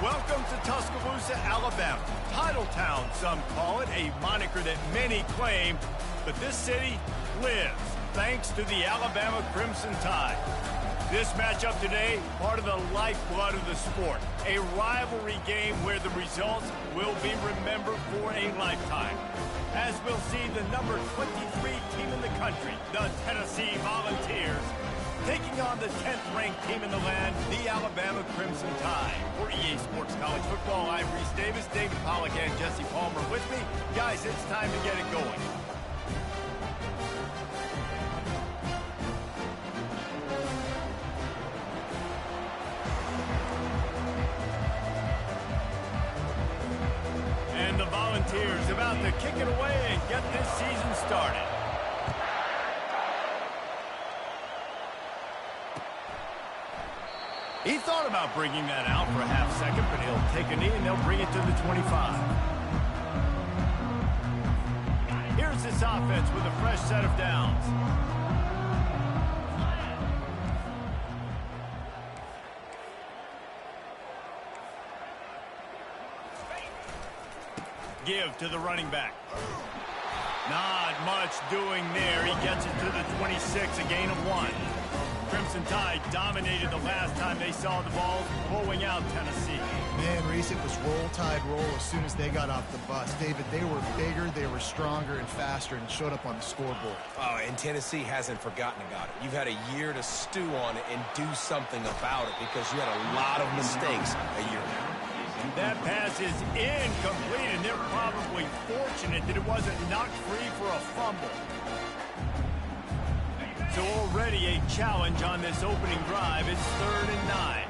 Welcome to Tuscaloosa, Alabama. Title Town, some call it, a moniker that many claim, but this city lives thanks to the Alabama Crimson Tide. This matchup today, part of the lifeblood of the sport, a rivalry game where the results will be remembered for a lifetime. As we'll see the number 23 team in the country, the Tennessee Volunteers, taking on the 10th-ranked team in the land, the Alabama Crimson Tide. For EA Sports College Football, I'm Reese Davis, David Pollack, and Jesse Palmer with me. Guys, it's time to get it going. And the Volunteers about to kick it away and get this season started. He thought about bringing that out for a half second, but he'll take a knee and they'll bring it to the 25. Here's this offense with a fresh set of downs. Give to the running back. Not much doing there. He gets it to the 26, a gain of 1. Crimson Tide dominated the last time they saw the Vols blowing out Tennessee. Man, Reese, it was roll tide roll as soon as they got off the bus. David, they were bigger, they were stronger and faster, and showed up on the scoreboard. Oh, and Tennessee hasn't forgotten about it. You've had a year to stew on it and do something about it because you had a lot of mistakes a year ago. And that pass is incomplete, and they're probably fortunate that it wasn't knocked free for a fumble. So already a challenge on this opening drive. It's 3rd and 9.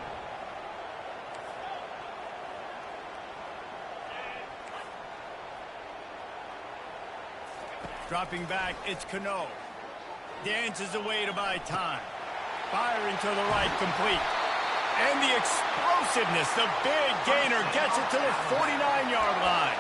Dropping back, it's Cano. Dances away to buy time. Firing to the right, complete. And the explosiveness, the big gainer gets it to the 49-yard line.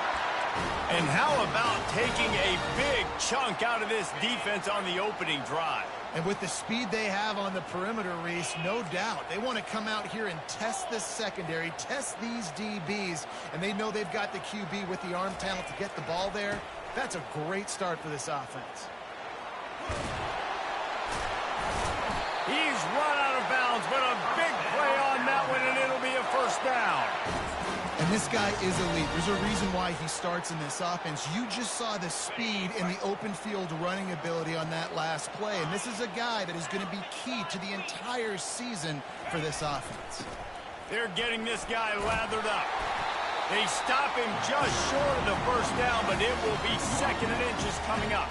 And how about taking a big chunk out of this defense on the opening drive? And with the speed they have on the perimeter, Reese, no doubt, they want to come out here and test this secondary, test these DBs, and they know they've got the QB with the arm talent to get the ball there. That's a great start for this offense. He's run out of bounds, but a big play on that one, and it'll be a first down. And this guy is elite. There's a reason why he starts in this offense. You just saw the speed and the open field running ability on that last play. And this is a guy that is going to be key to the entire season for this offense. They're getting this guy lathered up. They stop him just short of the first down, but it will be 2nd and inches coming up.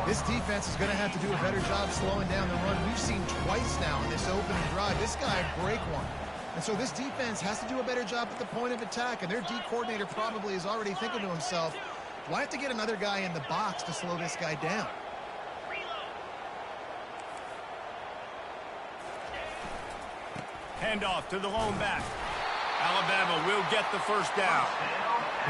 This defense is going to have to do a better job slowing down the run. We've seen twice now in this opening drive. This guy break one. And so this defense has to do a better job at the point of attack, and their D coordinator probably is already thinking to himself, do I have to get another guy in the box to slow this guy down? Handoff to the lone back. Alabama will get the first down.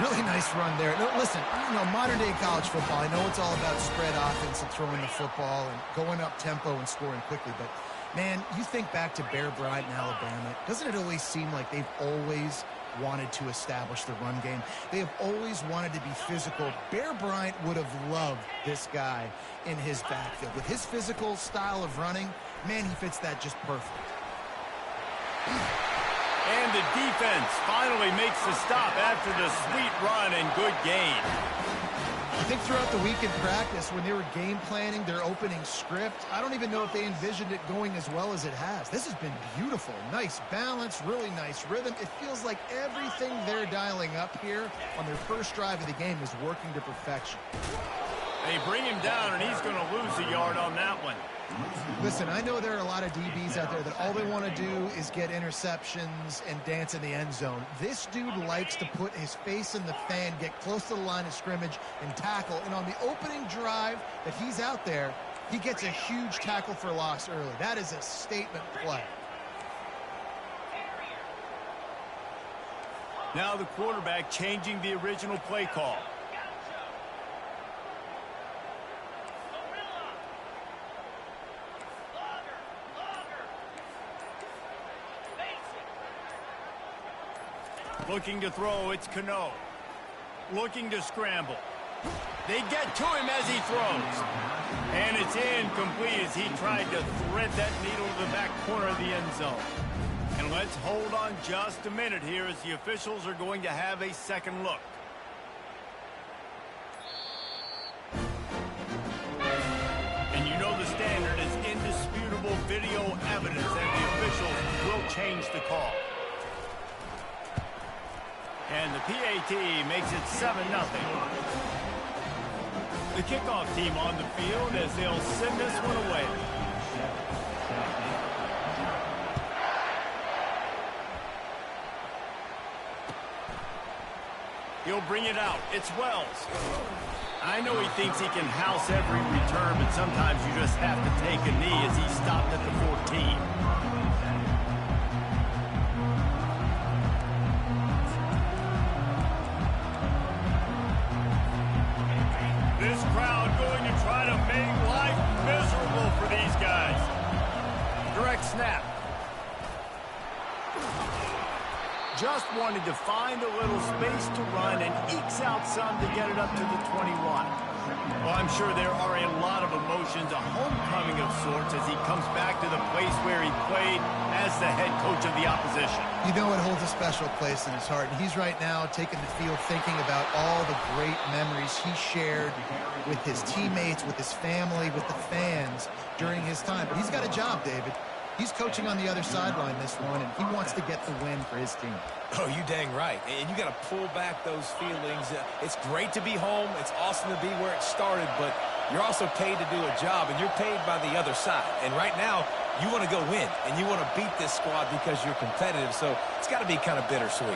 Really nice run there. No, listen, you know, modern-day college football, I know it's all about spread offense and throwing the football and going up tempo and scoring quickly, but man, you think back to Bear Bryant in Alabama, doesn't it always seem like they've always wanted to establish the run game? They have always wanted to be physical. Bear Bryant would have loved this guy in his backfield. With his physical style of running, man, he fits that just perfect. And the defense finally makes the stop after the sweet run and good gain. I think throughout the week in practice, when they were game planning their opening script, I don't even know if they envisioned it going as well as it has. This has been beautiful. Nice balance, really nice rhythm. It feels like everything they're dialing up here on their first drive of the game is working to perfection. They bring him down, and he's going to lose a yard on that one. Listen, I know there are a lot of DBs out there that all they want to do is get interceptions and dance in the end zone. This dude likes to put his face in the fan, get close to the line of scrimmage, and tackle. And on the opening drive that he's out there, he gets a huge tackle for loss early. That is a statement play. Now the quarterback changing the original play call. Looking to throw, it's Cano. Looking to scramble. They get to him as he throws. And it's incomplete as he tried to thread that needle to the back corner of the end zone. And let's hold on just a minute here as the officials are going to have a second look. And you know the standard is indisputable video evidence that the officials will change the call. And the PAT makes it 7-0. The kickoff team on the field as they'll send this one away. He'll bring it out. It's Wells. I know he thinks he can house every return, but sometimes you just have to take a knee as he stopped at the 14. This crowd going to try to make life miserable for these guys. Direct snap. Just wanted to find a little space to run and ekes out some to get it up to the 21. Well, I'm sure there are a lot of emotions, a homecoming of sorts as he comes back to the place where he played as the head coach of the opposition. You know it holds a special place in his heart, and he's right now taking the field thinking about all the great memories he shared with his teammates, with his family, with the fans during his time. But he's got a job, David. He's coaching on the other sideline this one, and he wants to get the win for his team. Oh, you dang right. And you got to pull back those feelings. It's great to be home. It's awesome to be where it started, but you're also paid to do a job, and you're paid by the other side. And right now, you want to go win, and you want to beat this squad because you're competitive, so it's got to be kind of bittersweet.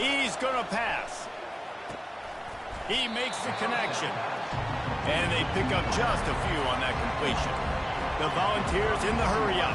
He's going to pass. He makes the connection. And they pick up just a few on that completion. The Volunteers in the hurry-up.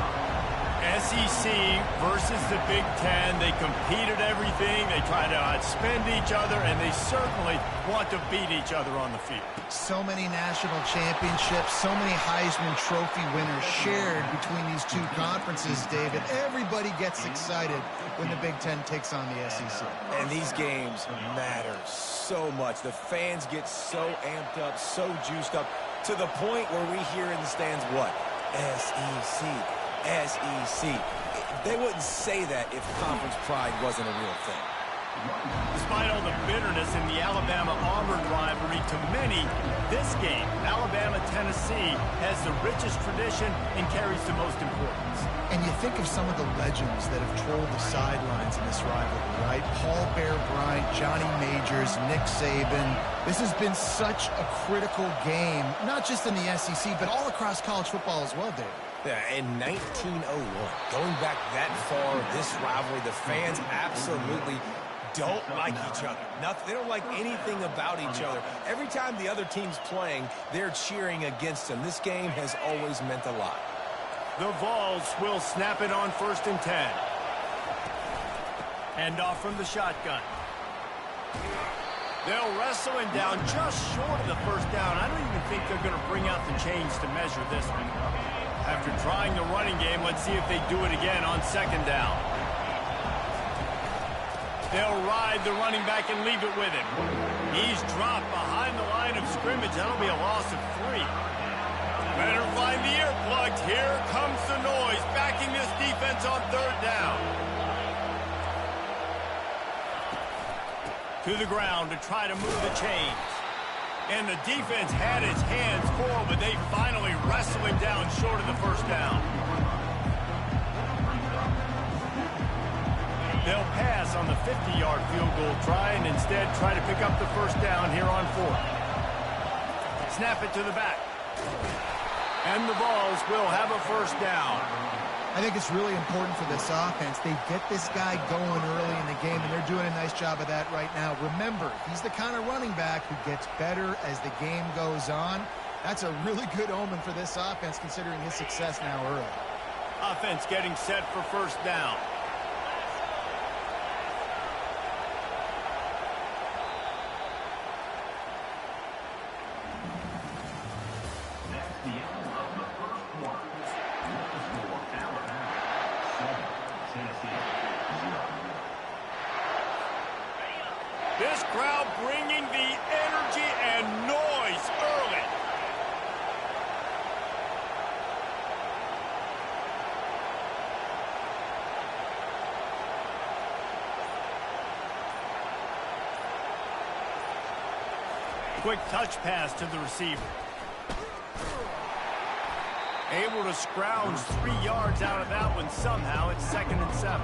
SEC versus the Big Ten. They compete at everything. They try to outspend each other, and they certainly want to beat each other on the field. So many national championships, so many Heisman Trophy winners shared between these two conferences, David. Everybody gets excited when the Big Ten takes on the SEC. And these games matter so much. The fans get so amped up, so juiced up, to the point where we hear in the stands what? SEC. SEC. They wouldn't say that if conference pride wasn't a real thing. Despite all the bitterness in the Alabama-Auburn rivalry, to many, this game, Alabama-Tennessee, has the richest tradition and carries the most importance. And you think of some of the legends that have trolled the sidelines in this rivalry, right? Paul Bear Bryant, Johnny Majors, Nick Saban. This has been such a critical game, not just in the SEC, but all across college football as well, David. Yeah, in 1901, going back that far, this rivalry, the fans absolutely don't like each other. They don't like anything about each other. Every time the other team's playing, they're cheering against them. This game has always meant a lot. The Vols will snap it on 1st and 10. Hand off from the shotgun. They'll wrestle him down just short of the first down. I don't even think they're going to bring out the chains to measure this one. After trying the running game, let's see if they do it again on 2nd down. They'll ride the running back and leave it with him. He's dropped behind the line of scrimmage. That'll be a loss of 3. Better find the earplugs. Here comes the noise, backing this defense on 3rd down. To the ground to try to move the chains. And the defense had its hands full, but they finally wrestle him down short of the 1st down. They'll pass on the 50-yard field goal try and instead try to pick up the 1st down here on 4th. Snap it to the back. And the Vols will have a 1st down. I think it's really important for this offense. They get this guy going early in the game, and they're doing a nice job of that right now. Remember, he's the kind of running back who gets better as the game goes on. That's a really good omen for this offense, considering his success now early. Offense getting set for 1st down. bringing the energy and noise early. Quick touch pass to the receiver. Able to scrounge 3 yards out of that one somehow. It's 2nd and 7.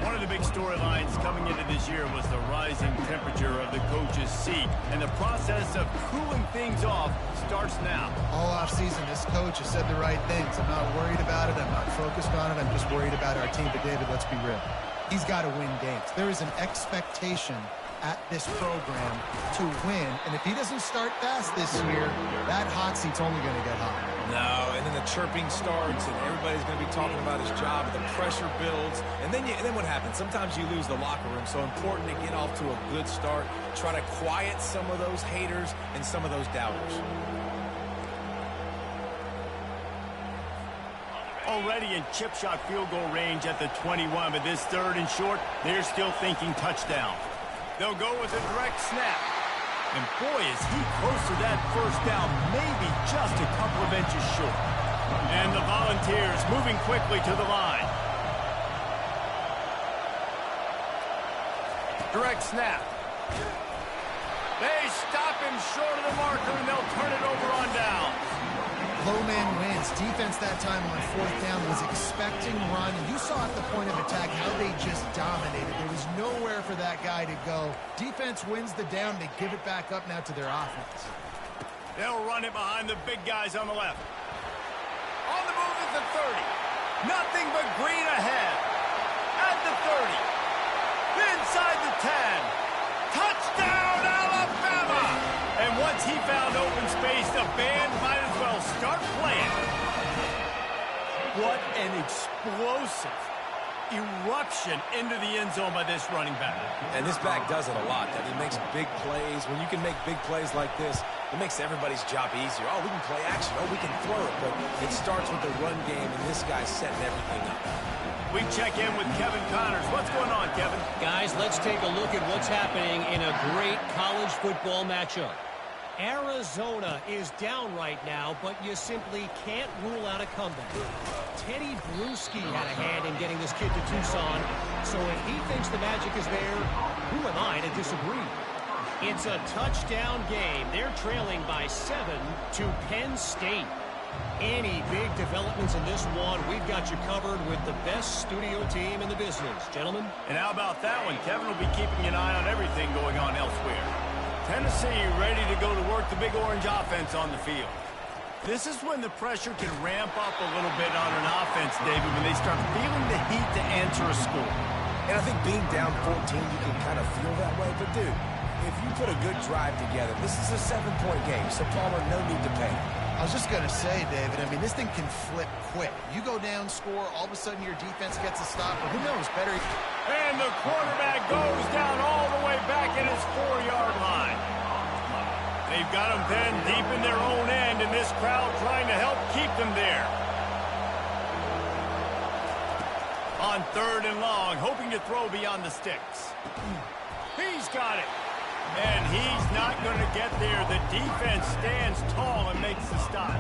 One of the big storylines coming into this year was the rising temperature of the coach's seat. And the process of cooling things off starts now. All offseason, this coach has said the right things. I'm not worried about it. I'm not focused on it. I'm just worried about our team. But, David, let's be real. He's got to win games. There is an expectation at this program to win. And if he doesn't start fast this year, that hot seat's only going to get hotter. No, and then the chirping starts, and everybody's going to be talking about his job, and the pressure builds. And then what happens? Sometimes you lose the locker room. So important to get off to a good start. Try to quiet some of those haters and some of those doubters. Already in chip shot field goal range at the 21, but this 3rd and short, they're still thinking touchdown. They'll go with a direct snap. And boy, is he close to that first down, maybe just a couple of inches short. And the Volunteers moving quickly to the line. Direct snap. They stop him short of the marker, and they'll turn it over on down. Low man wins. Defense that time on 4th down was expecting run. And you saw at the point of attack how they just dominated. There was nowhere for that guy to go. Defense wins the down. They give it back up now to their offense. They'll run it behind the big guys on the left. On the move at the 30. Nothing but green ahead. At the 30. Inside the 10. Touchdown, Alabama! And once he found open space, the band might as well start playing. What an explosive eruption into the end zone by this running back. And this back does it a lot. That he makes big plays. When you can make big plays like this, it makes everybody's job easier. Oh, we can play action. Oh, we can throw it. But it starts with the run game, and this guy's setting everything up. We check in with Kevin Connors. What's going on, Kevin? Guys, let's take a look at what's happening in a great college football matchup. Arizona is down right now, but you simply can't rule out a comeback. Teddy Bruschi had a hand in getting this kid to Tucson, so if he thinks the magic is there, who am I to disagree? It's a touchdown game. They're trailing by 7 to Penn State. Any big developments in this one, we've got you covered with the best studio team in the business. Gentlemen? And how about that one? Kevin will be keeping an eye on everything going on elsewhere. Tennessee ready to go to work the Big Orange offense on the field. This is when the pressure can ramp up a little bit on an offense, David, when they start feeling the heat to answer a score. And I think being down 14, you can kind of feel that way. But, dude, if you put a good drive together, this is a 7-point game, so Palmer, no need to panic. I was just going to say, David, I mean, this thing can flip quick. You go down, score, all of a sudden your defense gets a stop, or who knows, better. And the quarterback goes down all the way back at his 4-yard line. They've got them pinned deep in their own end, and this crowd trying to help keep them there. On 3rd and long, hoping to throw beyond the sticks. He's got it. And he's not going to get there. The defense stands tall and makes the stop.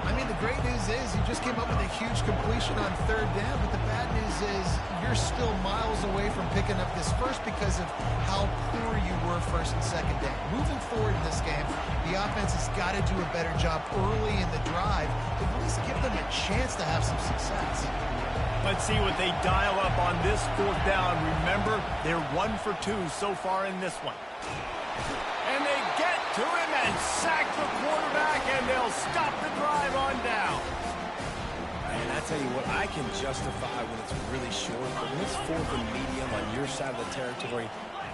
I mean, the great news is you just came up with a huge completion on 3rd down, but the bad news is you're still miles away from picking up this first because of how poor you were 1st and 2nd down. Moving forward in this game, the offense has got to do a better job early in the drive to at least give them a chance to have some success. Let's see what they dial up on this 4th down. Remember, they're 1 for 2 so far in this one. And they get to him and sack the quarterback, and they'll stop the drive on down. And I tell you what, I can justify when it's really short, but when it's 4th and medium on your side of the territory,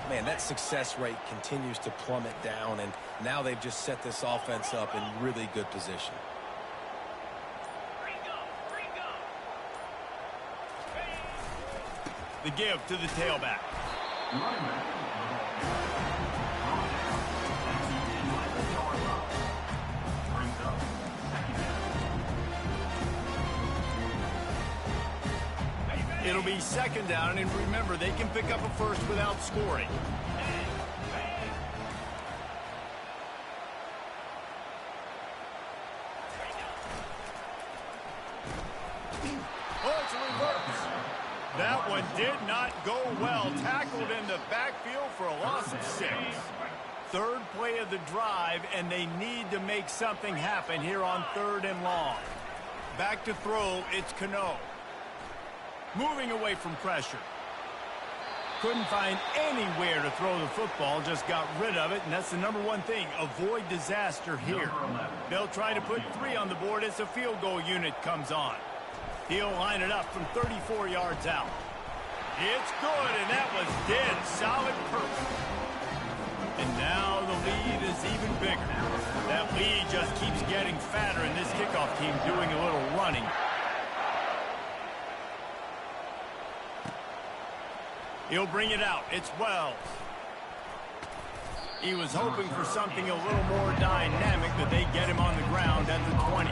man, that success rate continues to plummet down, and now they've just set this offense up in really good position. The give to the tailback. It'll be 2nd down, and remember, they can pick up a first without scoring. That one did not go well. Tackled in the backfield for a loss of 6. Third play of the drive, and they need to make something happen here on 3rd and long. Back to throw, it's Cano. Moving away from pressure. Couldn't find anywhere to throw the football, just got rid of it, and that's the number one thing. Avoid disaster here. They'll try to put 3 on the board as the field goal unit comes on. He'll line it up from 34 yards out. It's good, and that was dead solid perfect. And now the lead is even bigger. That lead just keeps getting fatter, and this kickoff team doing a little running. He'll bring it out. It's Wells. He was hoping for something a little more dynamic, but they get him on the ground at the 20.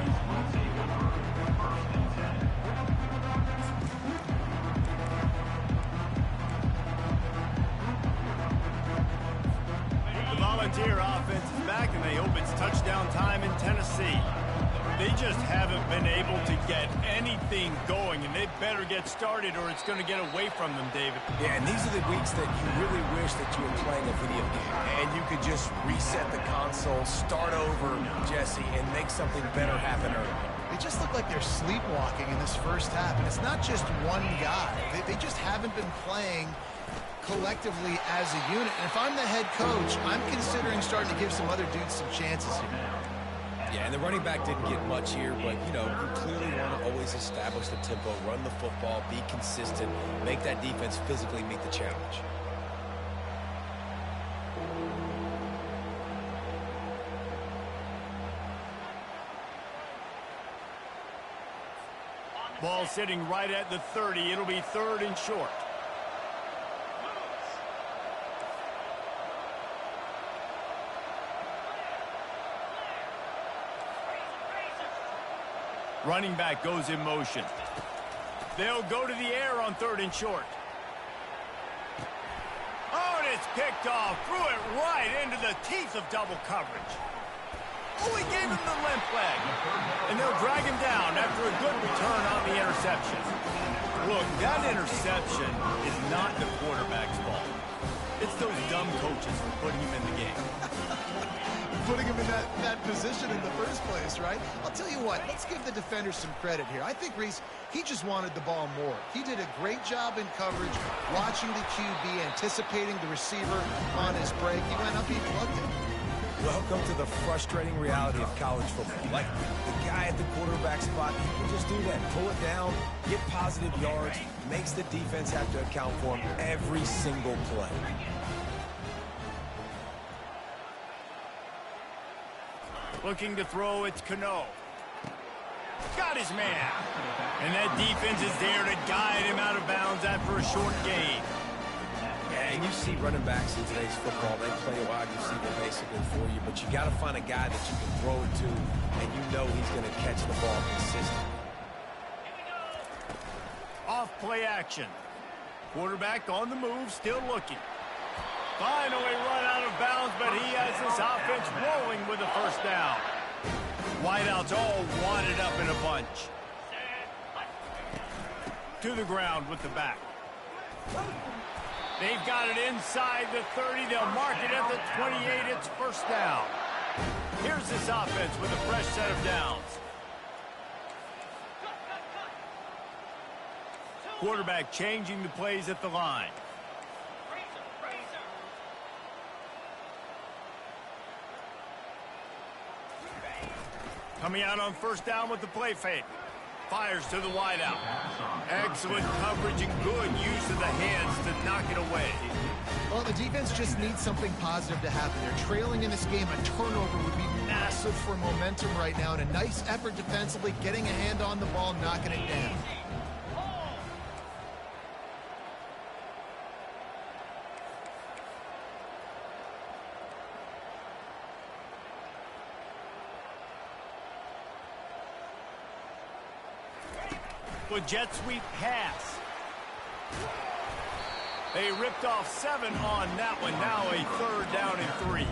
The Volunteer offense is back, and they hope it's touchdown time in Tennessee. They just haven't been able to get anything going, and they better get started or it's going to get away from them, David. Yeah, and these are the weeks that you really wish that you were playing a video game and you could just reset the console, start over, Jesse, and make something better happen early. They just look like they're sleepwalking in this first half, and it's not just one guy. They just haven't been playing collectively as a unit. And if I'm the head coach, I'm considering starting to give some other dudes some chances here. Yeah, and the running back didn't get much here, but, you know, you clearly want to always establish the tempo, run the football, be consistent, make that defense physically meet the challenge. Ball sitting right at the 30. It'll be 3rd and short. Running back goes in motion. They'll go to the air on 3rd and short. Oh, and it's picked off. Threw it right into the teeth of double coverage. Oh, he gave him the limp leg. And they'll drag him down after a good return on the interception. Look, that interception is not the quarterback's fault. It's those dumb coaches for putting him in the game. Putting him in that position in the first place, right? I'll tell you what, let's give the defenders some credit here. I think Reese, he just wanted the ball more. He did a great job in coverage, watching the QB, anticipating the receiver on his break. He went up, he plugged it. Welcome to the frustrating reality of college football. Like, the guy at the quarterback spot, he can just do that. Pull it down, get positive yards, makes the defense have to account for him every single play. Looking to throw, it's Cano. Got his man. And that defense is there to guide him out of bounds after a short gain. Yeah, and you see running backs in today's football, they play a wide receiver basically for you, but you got to find a guy that you can throw it to, and you know he's going to catch the ball consistently. Off play action. Quarterback on the move, still looking. Finally run out of bounds, but he has this offense rolling with a first down. Wideouts all wadded up in a bunch. To the ground with the back. They've got it inside the 30. They'll mark it at the 28. It's first down. Here's this offense with a fresh set of downs. Quarterback changing the plays at the line. Coming out on first down with the play fake. Fires to the wideout. Excellent coverage and good use of the hands to knock it away. Well, the defense just needs something positive to happen. They're trailing in this game. A turnover would be massive for momentum right now. And a nice effort defensively, getting a hand on the ball, knocking it down. With jet sweep pass. They ripped off 7 on that one. Now a 3rd down and 3.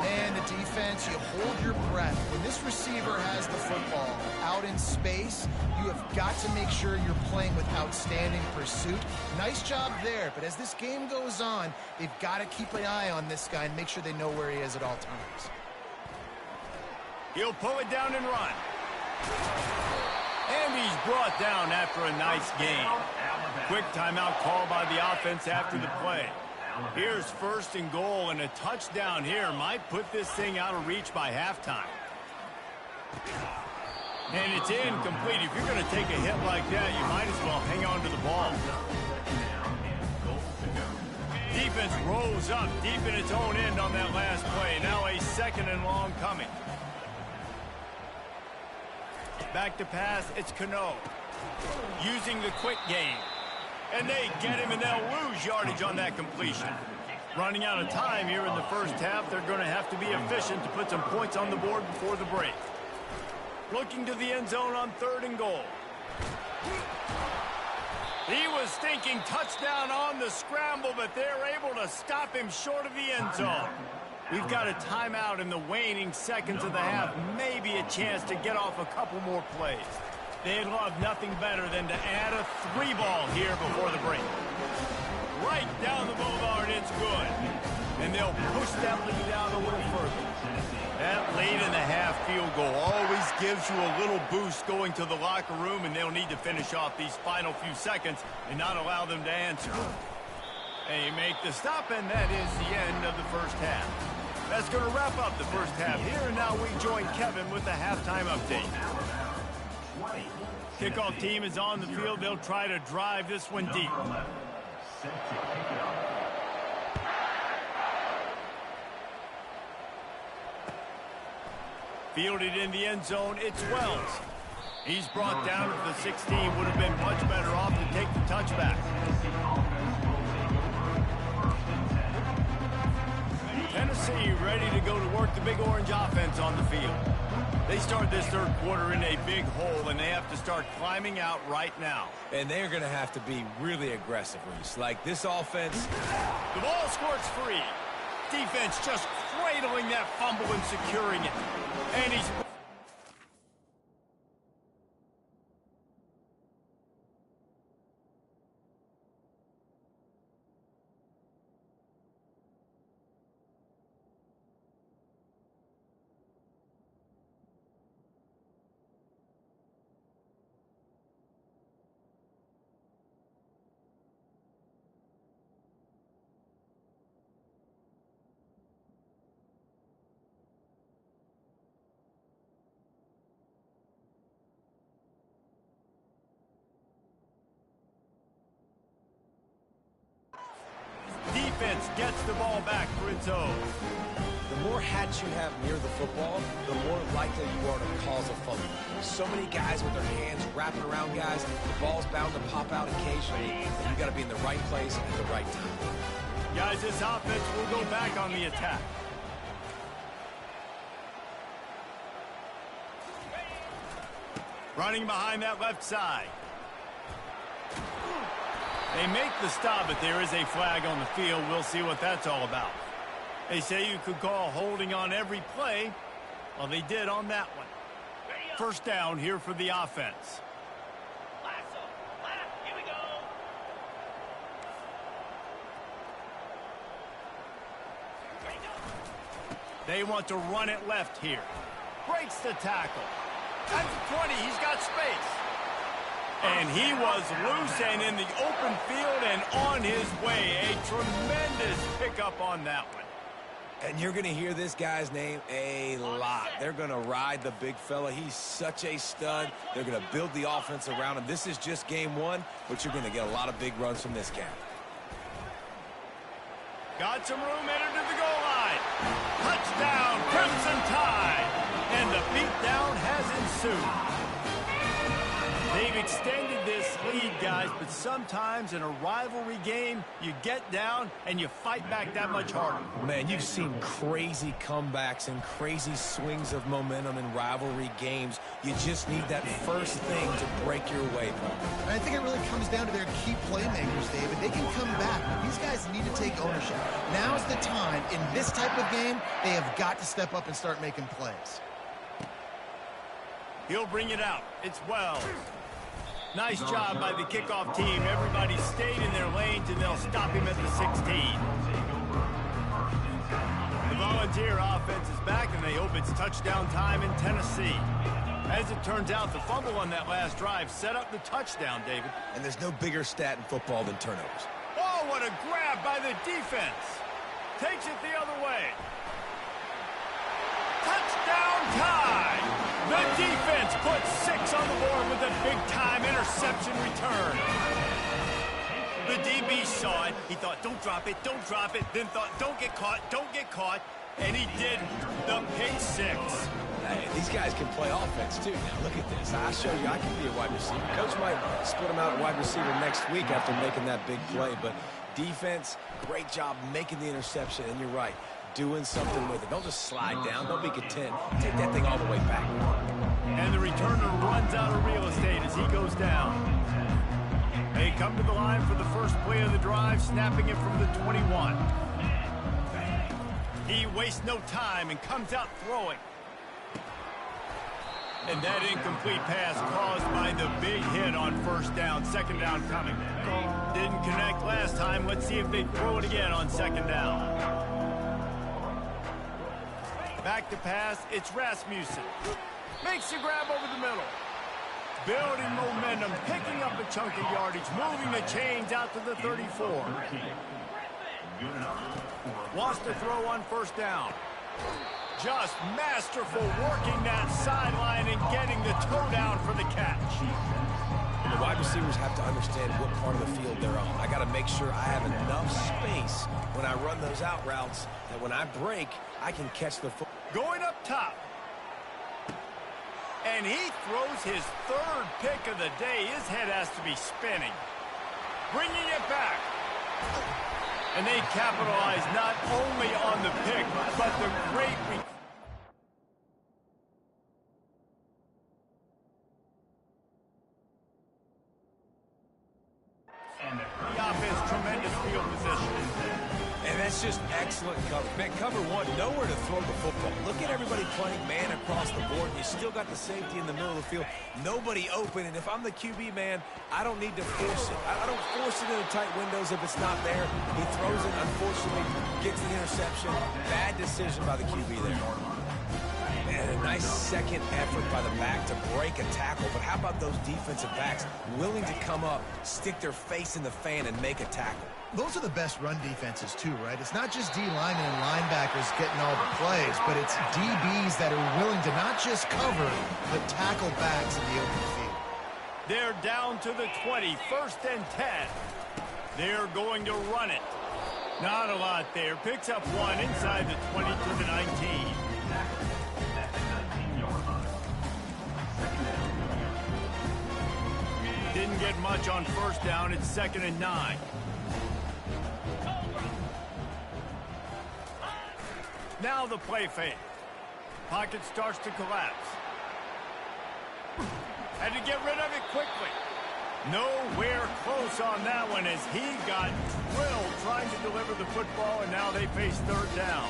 And the defense, you hold your breath. When this receiver has the football out in space, you have got to make sure you're playing with outstanding pursuit. Nice job there, but as this game goes on, they've got to keep an eye on this guy and make sure they know where he is at all times. He'll pull it down and run. And he's brought down after a nice gain. Quick timeout call by the offense after the play. Here's 1st and goal, and a touchdown here might put this thing out of reach by halftime. And it's incomplete. If you're going to take a hit like that, you might as well hang on to the ball. Defense rose up deep in its own end on that last play. Now a 2nd and long coming. Back to pass, it's Cano. Using the quick game. And they get him, and they'll lose yardage on that completion. Running out of time here in the first half, they're going to have to be efficient to put some points on the board before the break. Looking to the end zone on 3rd and goal. He was thinking touchdown on the scramble, but they're able to stop him short of the end zone. We've got a timeout in the waning seconds of the half. Maybe a chance to get off a couple more plays. They'd love nothing better than to add a 3-ball here before the break. Right down the boulevard, it's good. And they'll push that lead out a little further. That late in the half field goal always gives you a little boost going to the locker room, and they'll need to finish off these final few seconds and not allow them to answer. They make the stop, and that is the end of the first half. That's going to wrap up the first half here, and now we join Kevin with the halftime update. Kickoff team is on the field. They'll try to drive this one deep. Fielded in the end zone, it's Wells. He's brought down to the 16. Would have been much better off to take the touchback. Tennessee ready to go to work the Big Orange offense on the field. They start this third quarter in a big hole, and they have to start climbing out right now. And they're going to have to be really aggressive, Reese. Like this offense. The ball squirts free. Defense just cradling that fumble and securing it. And he's... Defense gets the ball back for its own. The more hats you have near the football, the more likely you are to cause a fumble. So many guys with their hands wrapping around guys, the ball's bound to pop out occasionally, and you got to be in the right place at the right time. Guys, this offense will go back on the attack. Running behind that left side. They make the stop, but there is a flag on the field. We'll see what that's all about. They say you could call holding on every play. Well, they did on that one. First down here for the offense. Here we go. They want to run it left here. Breaks the tackle. At the 20, he's got space. And he was loose and in the open field and on his way. A tremendous pickup on that one. And you're going to hear this guy's name a lot. They're going to ride the big fella. He's such a stud. They're going to build the offense around him. This is just game one, but you're going to get a lot of big runs from this guy. Got some room, entered to the goal line. Touchdown, Crimson Tide. And the beatdown has ensued. They've extended this lead, guys, but sometimes in a rivalry game, you get down and you fight back that much harder. Man, you've seen crazy comebacks and crazy swings of momentum in rivalry games. You just need that first thing to break your way, Paul. And I think it really comes down to their key playmakers, David. They can come back, but these guys need to take ownership. Now's the time. In this type of game, they have got to step up and start making plays. He'll bring it out. It's Wells. Nice job by the kickoff team. Everybody stayed in their lanes, and they'll stop him at the 16. The Volunteer offense is back, and they hope it's touchdown time in Tennessee. As it turns out, the fumble on that last drive set up the touchdown, David. And there's no bigger stat in football than turnovers. Oh, what a grab by the defense. Takes it the other way. Touchdown tie. The defense puts 6 on the board with a big-time interception return. The DB saw it. He thought, don't drop it, then thought, don't get caught, and he did the pick 6. Hey, these guys can play offense, too. Now, look at this. I show you I can be a wide receiver. Coach might split him out at wide receiver next week after making that big play, but defense, great job making the interception, and you're right, doing something with it. Don't just slide down. Don't be content. Take that thing all the way back. And the returner runs out of real estate as he goes down. They come to the line for the first play of the drive, snapping it from the 21. He wastes no time and comes out throwing. And that incomplete pass caused by the big hit on first down. Second down coming. Didn't connect last time. Let's see if they throw it again on second down. Back to pass, it's Rasmussen. Makes the grab over the middle. Building momentum, picking up a chunk of yardage, moving the chains out to the 34. Wants to throw on first down. Just masterful working that sideline and getting the toe down for the catch. And the wide receivers have to understand what part of the field they're on. I got to make sure I have enough space when I run those out routes that when I break, I can catch the foot. Going up top. And he throws his 3rd pick of the day. His head has to be spinning. Bringing it back. And they capitalize not only on the pick, but the great the offense, tremendous field position. And that's just excellent cover. Man, cover one, nowhere to throw the football. Look at everybody playing man across the board. You still got the safety in the middle of the field. Nobody open, and if I'm the QB, man, I don't need to force it. I don't force it into tight windows if it's not there. He throws it, unfortunately, gets the interception. Bad decision by the QB there. And a nice second effort by the back to break a tackle. But how about those defensive backs willing to come up, stick their face in the fan, and make a tackle? Those are the best run defenses, too, right? It's not just D-linemen and linebackers getting all the plays, but it's DBs that are willing to not just cover, but tackle backs in the open field. They're down to the 20, 1st and 10. They're going to run it. Not a lot there. Picks up 1 inside the 20 to the 19. Didn't get much on first down. It's 2nd and 9. Now the play fake. Pocket starts to collapse. Had to get rid of it quickly. Nowhere close on that one as he got drilled trying to deliver the football, and now they face 3rd down.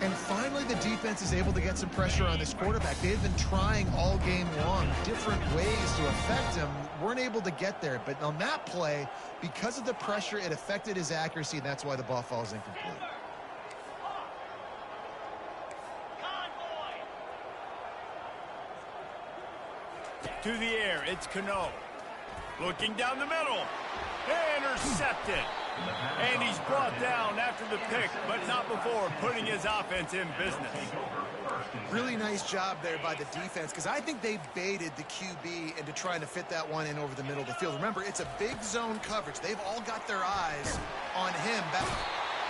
And finally, the defense is able to get some pressure on this quarterback. They've been trying all game long different ways to affect him. Weren't able to get there. But on that play, because of the pressure, it affected his accuracy, and that's why the ball falls incomplete. To the air, it's Cano. Looking down the middle. Intercepted. And he's brought down after the pick, but not before putting his offense in business. Really nice job there by the defense, because I think they baited the QB into trying to fit that one in over the middle of the field. Remember, it's a big zone coverage. They've all got their eyes on him.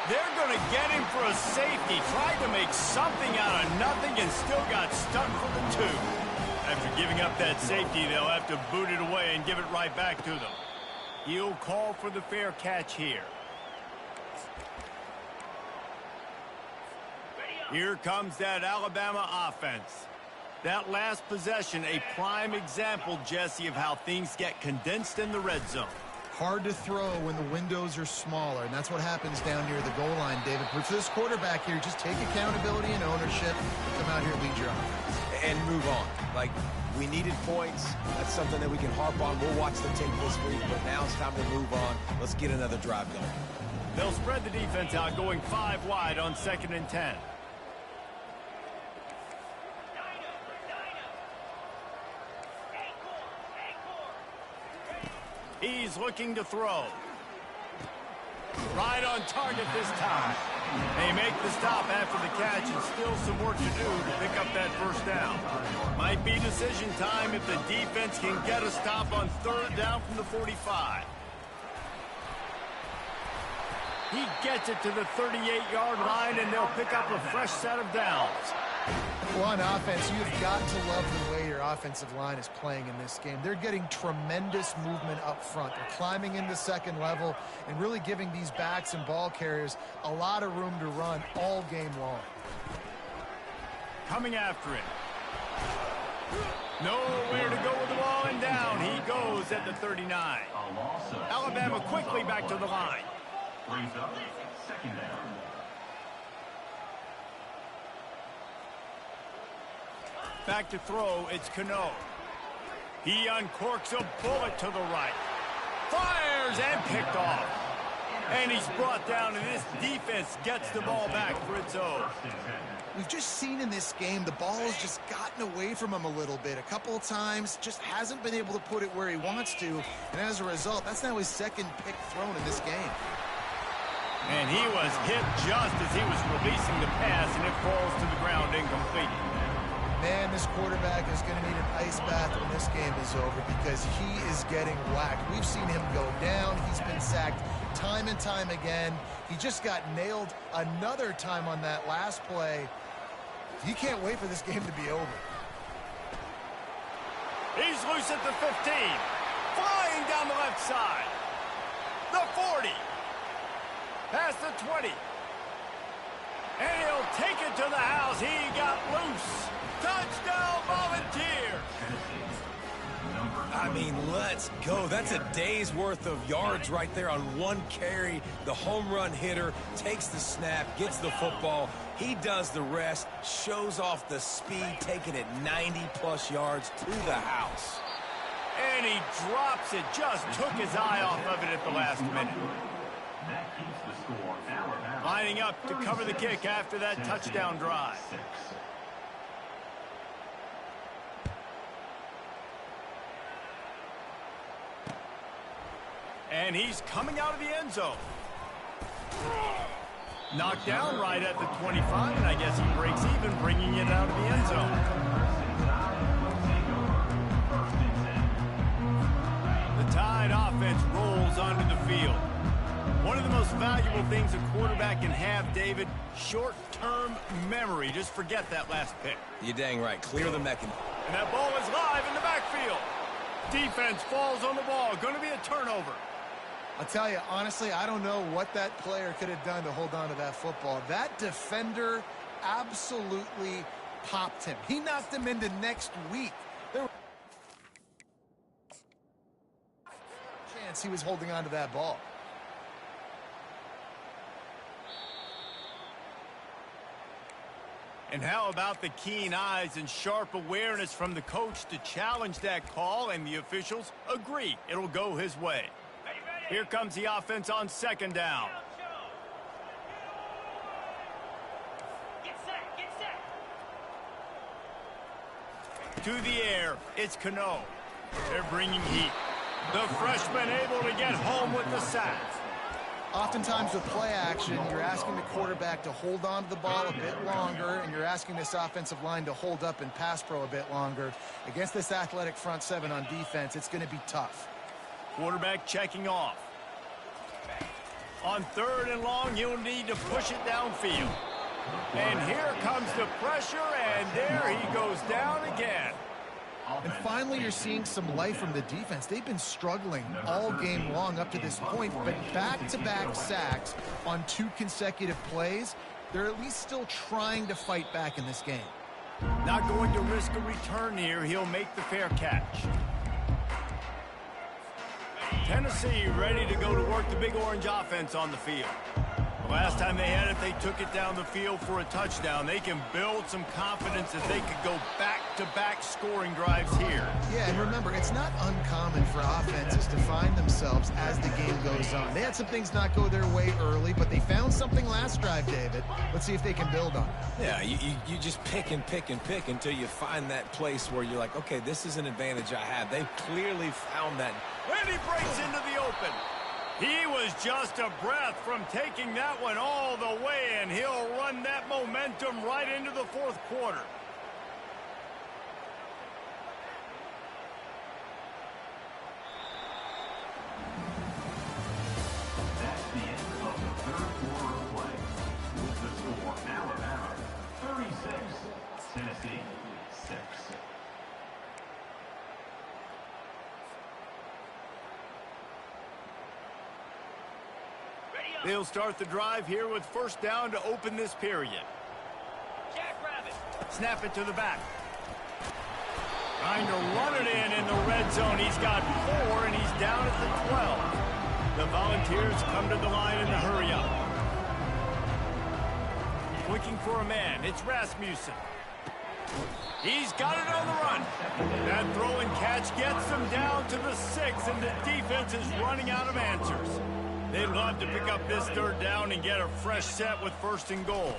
They're going to get him for a safety. Tried to make something out of nothing and still got stuck for the 2. After giving up that safety, they'll have to boot it away and give it right back to them. He'll call for the fair catch here. Here comes that Alabama offense. That last possession, a prime example, Jesse, of how things get condensed in the red zone. Hard to throw when the windows are smaller, and that's what happens down near the goal line, David. But for this quarterback here, just take accountability and ownership. Come out here and lead your offense. And move on. Like, we needed points. That's something that we can harp on. We'll watch the tape this week, but now it's time to move on. Let's get another drive going. They'll spread the defense out, going 5 wide on 2nd and 10. He's looking to throw. Right on target this time. They make the stop after the catch, and still some work to do to pick up that first down. Might be decision time if the defense can get a stop on 3rd down from the 45. He gets it to the 38-yard line, and they'll pick up a fresh set of downs. Well, on offense, you've got to love the way your offensive line is playing in this game. They're getting tremendous movement up front. They're climbing into second level and really giving these backs and ball carriers a lot of room to run all game long. Coming after it. Nowhere to go with the ball, and down he goes at the 39. Alabama quickly back to the line. Brings up 2nd down. Back to throw, it's Cano. He uncorks a bullet to the right. Fires and picked off. And he's brought down, and this defense gets the ball back for its own. We've just seen in this game the ball has just gotten away from him a little bit. A couple of times, just hasn't been able to put it where he wants to. And as a result, that's now his 2nd pick thrown in this game. And he was hit just as he was releasing the pass, and it falls to the ground incomplete. Man, this quarterback is going to need an ice bath when this game is over because he is getting whacked. We've seen him go down. He's been sacked time and time again. He just got nailed another time on that last play. He can't wait for this game to be over. He's loose at the 15. Flying down the left side. The 40. Past the 20. And he'll take it to the house. He got loose. Touchdown, Volunteers! I mean, let's go. That's a day's worth of yards right there on one carry. The home run hitter takes the snap, gets the football. He does the rest, shows off the speed, taking it 90-plus yards to the house. And he drops it. Just took his eye off of it at the last minute. That keeps the score. Alabama Lining up to cover the kick after that touchdown drive. And he's coming out of the end zone. Knocked down right at the 25, and I guess he breaks even, bringing it out of the end zone. The Tide offense rolls onto the field. One of the most valuable things a quarterback can have, David, short-term memory. Just forget that last pick. You're dang right. Clear the mechanism. And that ball is live in the backfield. Defense falls on the ball. Going to be a turnover. I'll tell you, honestly, I don't know what that player could have done to hold on to that football. That defender absolutely popped him. He knocked him into next week. There was a chance he was holding on to that ball. And how about the keen eyes and sharp awareness from the coach to challenge that call, and the officials agree it'll go his way. Here comes the offense on 2nd down. Get set. To the air, it's Cano. They're bringing heat. The freshman able to get home with the sack. Oftentimes with play action, you're asking the quarterback to hold on to the ball a bit longer, and you're asking this offensive line to hold up and pass pro a bit longer. Against this athletic front seven on defense, it's going to be tough. Quarterback checking off. On 3rd and long, he'll need to push it downfield. And here comes the pressure, and there he goes down again. And finally, you're seeing some life from the defense. They've been struggling all game long up to this point, but back-to-back sacks on 2 consecutive plays. They're at least still trying to fight back in this game. Not going to risk a return here. He'll make the fair catch. Tennessee ready to go to work the Big Orange offense on the field. The last time they had it, they took it down the field for a touchdown. They can build some confidence that they could go back-to-back scoring drives here. Yeah, and remember, it's not uncommon for offenses to find themselves as the game goes on. They had some things not go their way early, but they found something last drive, David. Let's see if they can build on it. Yeah, you just pick and pick and pick until you find that place where you're like, okay, this is an advantage I have. They've clearly found that. And he breaks into the open. He was just a breath from taking that one all the way, and he'll run that momentum right into the fourth quarter. That's the end of the third quarter of play. With the score, Alabama 36, Tennessee 6. They'll start the drive here with first down to open this period. Jackrabbit. Snap it to the back. Trying to run it in the red zone. He's got 4, and he's down at the 12. The Volunteers come to the line in the hurry up. Looking for a man. It's Rasmussen. He's got it on the run. That throw and catch gets them down to the 6, and the defense is running out of answers. They'd love to pick up this third down and get a fresh set with first and goal.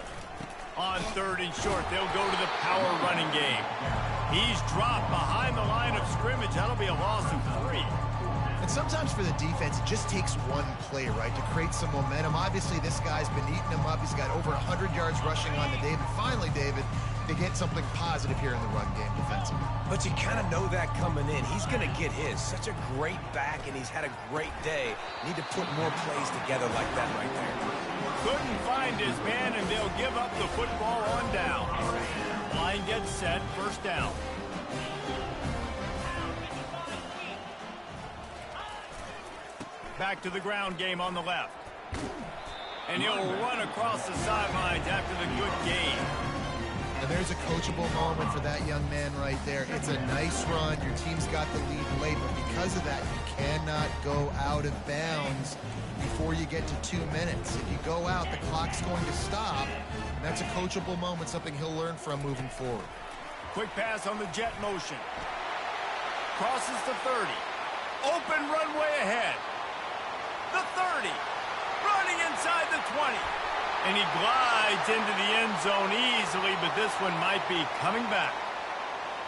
On third and short, they'll go to the power running game. He's dropped behind the line of scrimmage. That'll be a loss of 3. And sometimes for the defense, it just takes one play, right, to create some momentum. Obviously, this guy's been eating him up. He's got over 100 yards rushing on the day. And finally, David, they get something positive here in the run game defensively. But you kind of know that coming in. He's going to get his. Such a great back, and he's had a great day. Need to put more plays together like that right there. Couldn't find his man, and they'll give up the football on down. Line gets set, first down. Back to the ground game on the left. And he'll run across the sidelines after the good gain. And there's a coachable moment for that young man right there. It's a nice run. Your team's got the lead late, but because of that, you cannot go out of bounds before you get to 2 minutes. If you go out, the clock's going to stop. And that's a coachable moment, something he'll learn from moving forward. Quick pass on the jet motion. Crosses the 30. Open runway ahead. The 30. Running inside the 20. And he glides into the end zone easily, but this one might be coming back.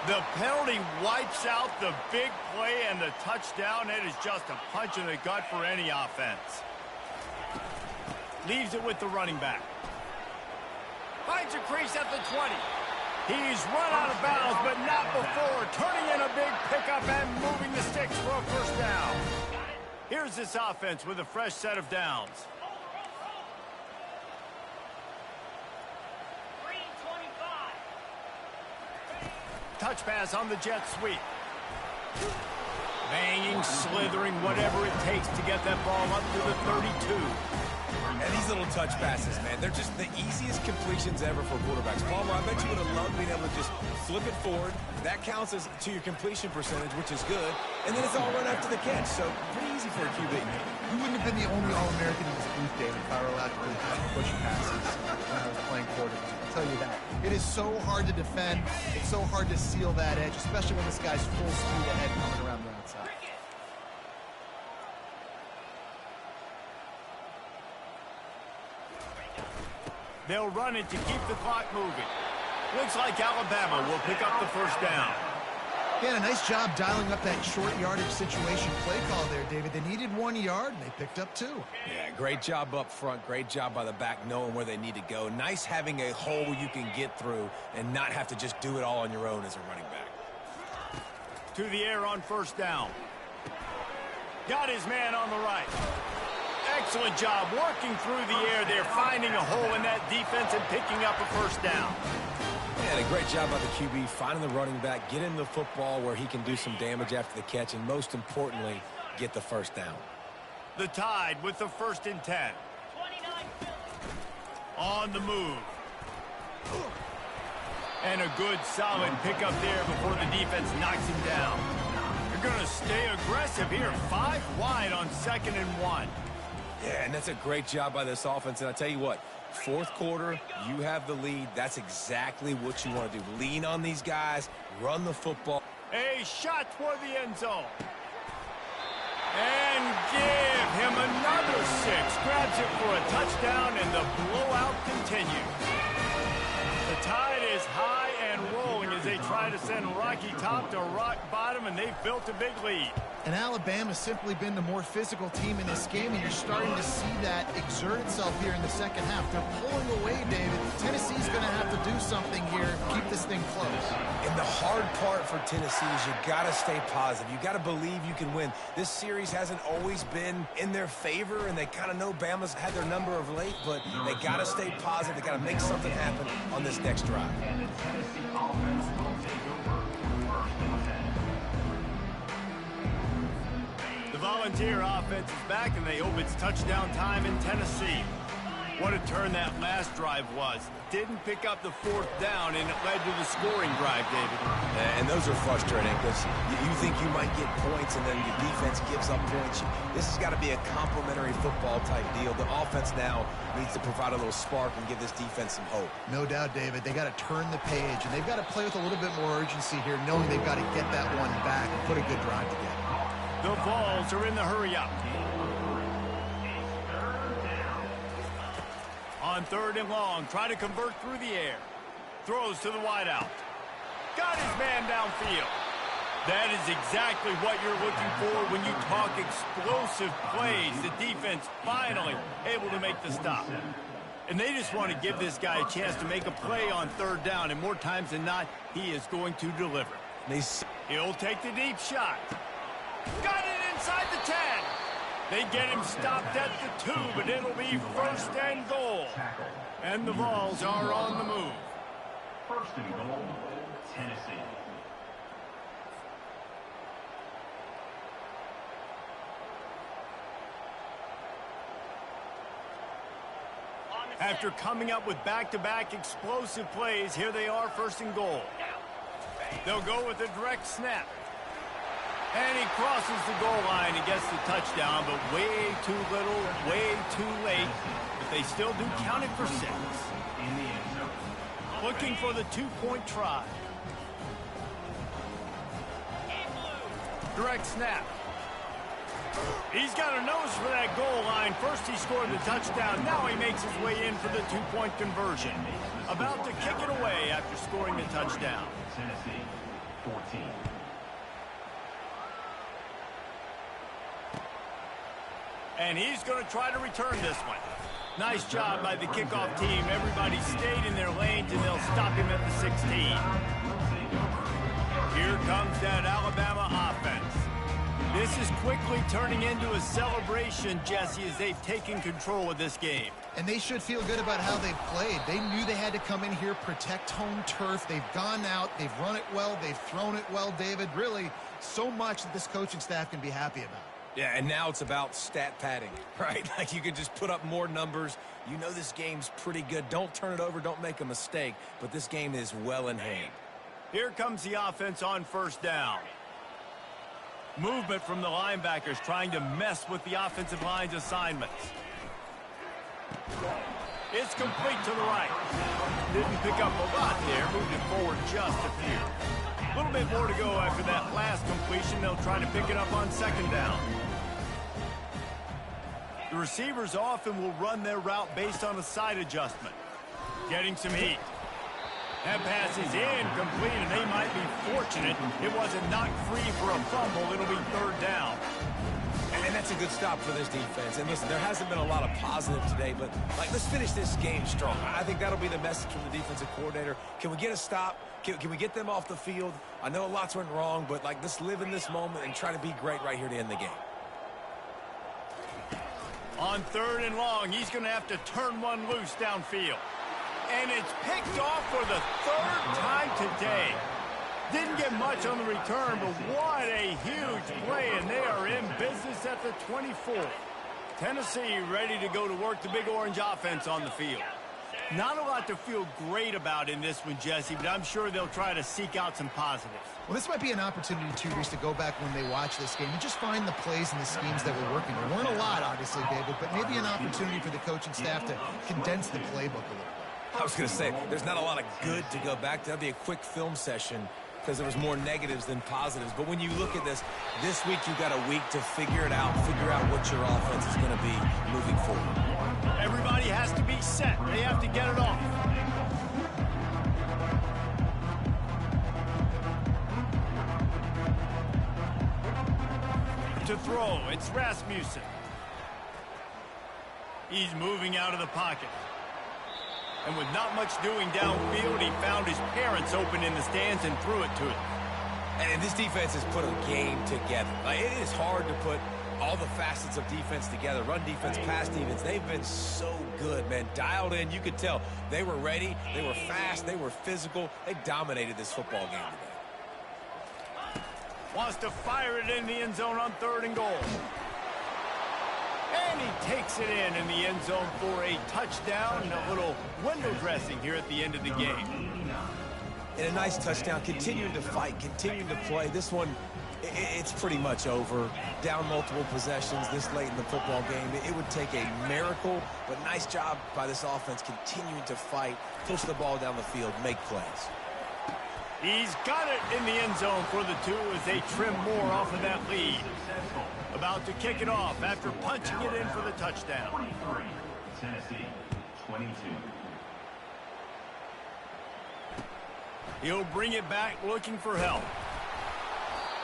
The penalty wipes out the big play and the touchdown. It is just a punch in the gut for any offense. Leaves it with the running back. Finds a crease at the 20. He's run out of bounds, but not before. Turning in a big pickup and moving the sticks for a first down. Here's this offense with a fresh set of downs. Touch pass on the jet sweep. Banging, slithering, whatever it takes to get that ball up to the 32. And these little touch passes, man, they're just the easiest completions ever for quarterbacks. Palmer, I bet you would have loved being able to just flip it forward. That counts as to your completion percentage, which is good. And then it's all run after the catch, so pretty easy for a QB. You wouldn't have been the only All-American in this booth, David, if I were allowed to really push passes when I was playing quarterback. I'll tell you that. It is so hard to defend. It's so hard to seal that edge, especially when this guy's full speed ahead coming around the outside. They'll run it to keep the clock moving. Looks like Alabama will pick up the first down. Yeah, a nice job dialing up that short yardage situation play call there, David. They needed 1 yard, and they picked up 2. Yeah, great job up front. Great job by the back knowing where they need to go. Nice having a hole you can get through and not have to just do it all on your own as a running back. To the air on first down. Got his man on the right. Excellent job working through the air there, finding a hole in that defense and picking up a first down. Yeah, And a great job by the QB finding the running back, getting the football where he can do some damage after the catch, and most importantly, get the first down. The Tide with the 1st and 10. 29. On the move. And a good solid pickup there before the defense knocks him down. You're going to stay aggressive here. 5 wide on 2nd and 1. Yeah, and that's a great job by this offense. And I tell you what, 4th quarter, you have the lead. That's exactly what you want to do. Lean on these guys, run the football. A shot toward the end zone. And give him another 6. Grabs it for a touchdown, and the blowout continues. The Tide is high and rolling as they try to send Rocky Top to rock bottom, and they've built a big lead. And Alabama's simply been the more physical team in this game, and you're starting to see that exert itself here in the second half. They're pulling away, David. Tennessee's going to have to do something here, keep this thing close. And the hard part for Tennessee is you got to stay positive. You got to believe you can win. This series hasn't always been in their favor, and they kind of know Bama's had their number of late, but they got to stay positive. They got to make something happen on this next drive. And the Tennessee offense will take over 1st and 10. The Volunteer offense is back, and they hope it's touchdown time in Tennessee. What a turn that last drive was. Didn't pick up the 4th down, and it led to the scoring drive, David. And those are frustrating because you think you might get points, and then your defense gives up points. This has got to be a complementary football type deal. The offense now needs to provide a little spark and give this defense some hope. No doubt, David. They got to turn the page, and they've got to play with a little bit more urgency here, knowing they've got to get that one back and put a good drive together. The Vols are in the hurry-up. On 3rd and long, try to convert through the air. Throws to the wideout. Got his man downfield. That is exactly what you're looking for when you talk explosive plays. The defense finally able to make the stop. And they just want to give this guy a chance to make a play on 3rd down, and more times than not, he is going to deliver. He'll take the deep shot. Got it inside the 10. They get him stopped at the 2, but it'll be 1st and goal. And the Vols are on the move. 1st and goal, Tennessee. After coming up with back-to-back explosive plays, here they are 1st and goal. They'll go with a direct snap. And he crosses the goal line and gets the touchdown, but way too little, way too late. But they still do count it for 6. Looking for the 2-point try. Direct snap. He's got a nose for that goal line. First he scored the touchdown. Now he makes his way in for the 2-point conversion. About to kick it away after scoring the touchdown. Tennessee, 14. And he's going to try to return this one. Nice job by the kickoff team. Everybody stayed in their lanes, and they'll stop him at the 16. Here comes that Alabama offense. This is quickly turning into a celebration, Jesse, as they've taken control of this game. And they should feel good about how they've played. They knew they had to come in here, protect home turf. They've gone out, they've run it well, they've thrown it well, David. Really, so much that this coaching staff can be happy about. Yeah, and now it's about stat padding, right? Like you can just put up more numbers. You know this game's pretty good. Don't turn it over. Don't make a mistake. But this game is well in hand. Here comes the offense on 1st down. Movement from the linebackers trying to mess with the offensive line's assignments. It's complete to the right. Didn't pick up a lot there. Moved it forward just a few. A little bit more to go after that last completion. They'll try to pick it up on 2nd down. The receivers often will run their route based on a side adjustment. Getting some heat. That pass is incomplete, and they might be fortunate it wasn't knocked free for a fumble. It'll be 3rd down. And that's a good stop for this defense. And listen, there hasn't been a lot of positive today, but let's finish this game strong. I think that'll be the message from the defensive coordinator. Can we get a stop? Can we get them off the field? I know lots went wrong, but let's live in this moment and try to be great right here to end the game. On 3rd and long, he's going to have to turn one loose downfield. And it's picked off for the third time today. Didn't get much on the return, but what a huge play, and they are in business at the 24. Tennessee ready to go to work the Big Orange offense on the field. Not a lot to feel great about in this one, Jesse, but I'm sure they'll try to seek out some positives. Well, this might be an opportunity, too, Reese, to go back when they watch this game and just find the plays and the schemes that were working. There weren't a lot, obviously, David, but maybe an opportunity for the coaching staff to condense the playbook a little bit. I was going to say, there's not a lot of good to go back to. That'd be a quick film session because there was more negatives than positives. But when you look at this week you've got a week to figure it out, figure out what your offense is going to be moving forward. Everybody has to be set. They have to get it off. To throw, it's Rasmussen. He's moving out of the pocket. And with not much doing downfield, he found his parents open in the stands and threw it to him. And this defense has put a game together. Like, it is hard to put all the facets of defense together. Run defense, pass defense. They've been so good, man. Dialed in. You could tell they were ready. They were fast. They were physical. They dominated this football game today. Wants to fire it in the end zone on 3rd and goal. And he takes it in the end zone for a touchdown and a little window dressing here at the end of the game. And a nice touchdown, continuing to fight, continuing to play. This one, it's pretty much over. Down multiple possessions this late in the football game. It would take a miracle, but nice job by this offense continuing to fight, push the ball down the field, make plays. He's got it in the end zone for the 2 as they trim more off of that lead. About to kick it off after punching it in for the touchdown. 23, Tennessee, 22. He'll bring it back looking for help.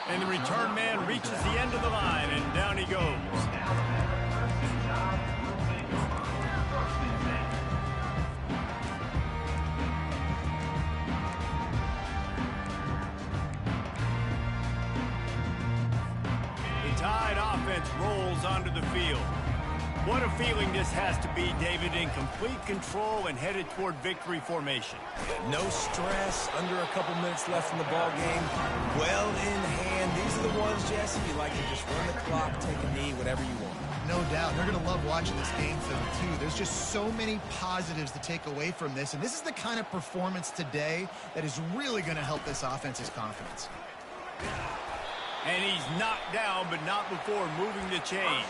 And the return man reaches the end of the line, and down he goes. The Tide offense rolls onto the field. What a feeling this has to be, David, in complete control and headed toward victory formation. No stress, under a couple minutes left in the ball game. Well in hand. These are the ones, Jesse, you like to just run the clock, take a knee, whatever you want. No doubt. They're going to love watching this game film, too. There's just so many positives to take away from this, and this is the kind of performance today that is really going to help this offense's confidence. And he's knocked down, but not before moving the chains.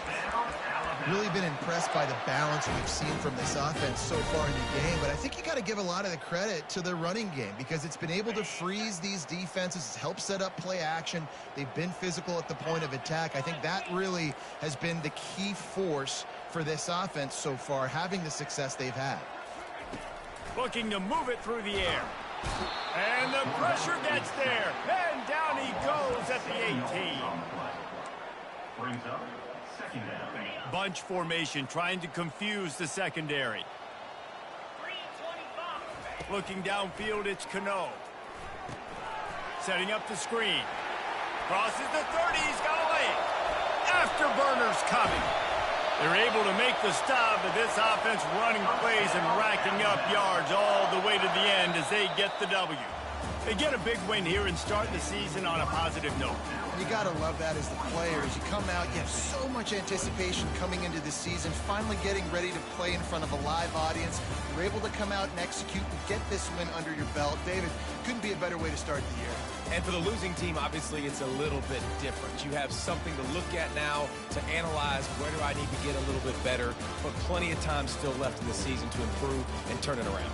Really been impressed by the balance we've seen from this offense so far in the game, but I think you got to give a lot of the credit to the running game because it's been able to freeze these defenses. It's helped set up play action. They've been physical at the point of attack. I think that really has been the key force for this offense so far, having the success they've had. Looking to move it through the air. And the pressure gets there. And down he goes at the 18. Brings up second down. Bunch formation trying to confuse the secondary. Looking downfield, it's Cano. Setting up the screen. Crosses the 30. He's got a lane. Afterburners coming. They're able to make the stop, but this offense running plays and racking up yards all the way to the end as they get the W. They get a big win here and start the season on a positive note. You got to love that as the players. You come out, you have so much anticipation coming into the season, finally getting ready to play in front of a live audience. You're able to come out and execute and get this win under your belt. David, couldn't be a better way to start the year. And for the losing team, obviously, it's a little bit different. You have something to look at now to analyze where do I need to get a little bit better, but plenty of time still left in the season to improve and turn it around.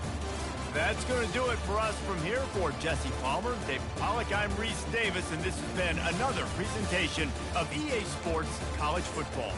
That's going to do it for us from here. For Jesse Palmer, David Pollack, I'm Reese Davis, and this has been another presentation of EA Sports College Football.